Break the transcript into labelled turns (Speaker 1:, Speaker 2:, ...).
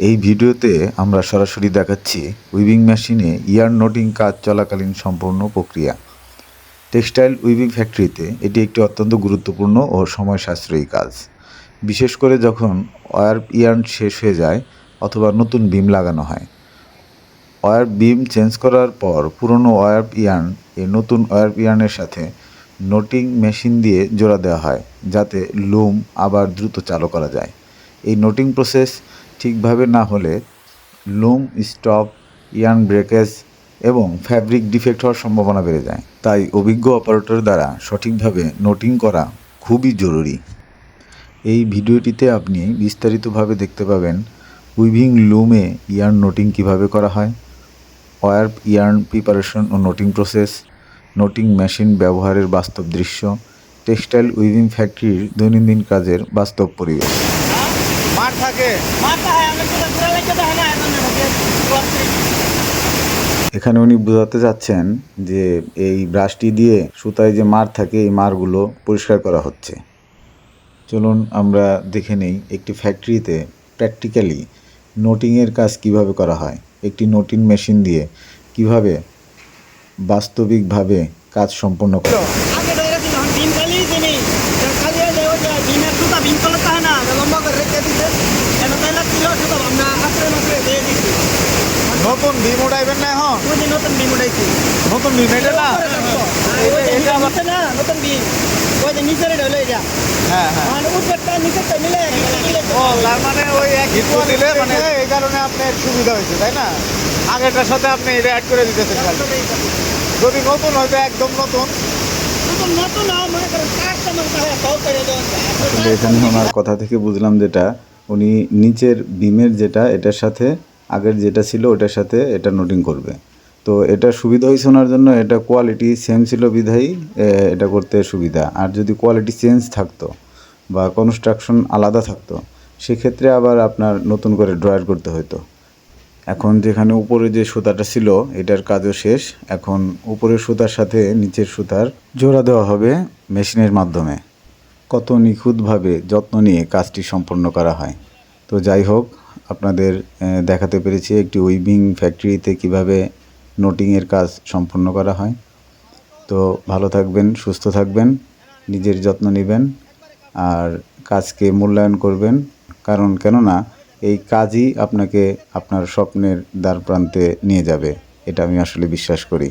Speaker 1: এই ভিডিওতে আমরা সরাসরি দেখাচ্ছি উইভিং মেশিনে ইয়ার্ন নোটিং কাজ চলাকালীন সম্পূর্ণ প্রক্রিয়া। টেক্সটাইল উইভিং ফ্যাক্টরিতে এটি একটি অত্যন্ত গুরুত্বপূর্ণ ও সময় সাশ্রয়ী কাজ, বিশেষ করে যখন ওয়ার ইয়ার্ন শেষ হয়ে যায় অথবা নতুন বিম লাগানো হয়। ওয়ার বিম চেঞ্জ করার পর পুরনো ওয়ার ইয়ার্ন এই নতুন ওয়ার ইয়ার্নের সাথে নোটিং মেশিন দিয়ে জোড়া দেওয়া হয়, যাতে লুম আবার দ্রুত চালু করা যায়। এই নোটিং প্রসেস ঠিকভাবে না হলে লুম স্টপ, ইয়ার্ন ব্রেকেজ এবং ফ্যাব্রিক ডিফেক্ট হওয়ার সম্ভাবনা বেড়ে যায়। তাই অভিজ্ঞ অপারেটর দ্বারা সঠিকভাবে নোটিং করা খুবই জরুরি। এই ভিডিওটিতে আপনি বিস্তারিতভাবে দেখতে পাবেন উইভিং লুমে ইয়ার্ন নোটিং কিভাবে করা হয়, ওয়ার ইয়ার্ন প্রিপারেশন ও নোটিং প্রসেস, নোটিং মেশিন ব্যবহারের বাস্তব দৃশ্য, টেক্সটাইল উইভিং ফ্যাক্টরির দৈনন্দিন কাজের বাস্তব পরিবেশ। এখানে উনি বোঝাতে চাচ্ছেন যে এই ব্রাশটি দিয়ে সুতায় যে মার থাকে এই মারগুলো পরিষ্কার করা হচ্ছে। চলুন আমরা দেখে নেই একটি ফ্যাক্টরিতে প্র্যাকটিক্যালি নোটিংয়ের কাজ কিভাবে করা হয়, একটি নোটিং মেশিন দিয়ে কিভাবে বাস্তবিকভাবে কাজ সম্পন্ন করা হয়।
Speaker 2: নতুন বিম উঠাইবেন না এখন?
Speaker 3: নতুন বিম উঠাইছি।
Speaker 2: নতুন বিম এটা না?
Speaker 3: এটা হচ্ছে না নতুন বিম, ওই যে নিচের এটা হলো এটা।
Speaker 2: হ্যাঁ হ্যাঁ।
Speaker 3: মানে উপরটা নিচেরটা মিলে
Speaker 2: ও তার মানে ওই এক হিট দিলে মানে এই কারণে আপনার সুবিধা হয়েছে, তাই না? আগেরটার সাথে আপনি এটা অ্যাড করে দিতেছেন। যদি নতুন হয়তো একদম নতুন
Speaker 1: এখানে ওনার কথা থেকে বুঝলাম যেটা উনি নিচের বিমের যেটা এটার সাথে আগের যেটা ছিল ওটার সাথে এটা নোটিং করবে। তো এটা সুবিধা হয়েছে ওনার জন্য, এটা কোয়ালিটি সেম ছিল বিধায়ী এটা করতে সুবিধা। আর যদি কোয়ালিটি চেঞ্জ থাকতো বা কনস্ট্রাকশন আলাদা থাকতো সেক্ষেত্রে আবার আপনার নতুন করে ড্রয়ার করতে হতো। এখন যেখানে উপরে যে সুতাটা ছিল এটার কাজও শেষ, এখন উপরের সুতার সাথে নিচের সুতার জোড়া দেওয়া হবে মেশিনের মাধ্যমে। কত নিখুঁতভাবে যত্ন নিয়ে কাজটি সম্পন্ন করা হয়। তো যাই হোক, আপনাদের দেখাতে পেরেছি একটি উইভিং ফ্যাক্টরিতে কিভাবে নোটিংয়ের কাজ সম্পন্ন করা হয়। তো ভালো থাকবেন, সুস্থ থাকবেন, নিজের যত্ন নেবেন আর কাজকে মূল্যায়ন করবেন, কারণ কেননা এই কাজই আপনাকে আপনার স্বপ্নের দ্বারপ্রান্তে নিয়ে যাবে, এটা আমি আসলে বিশ্বাস করি।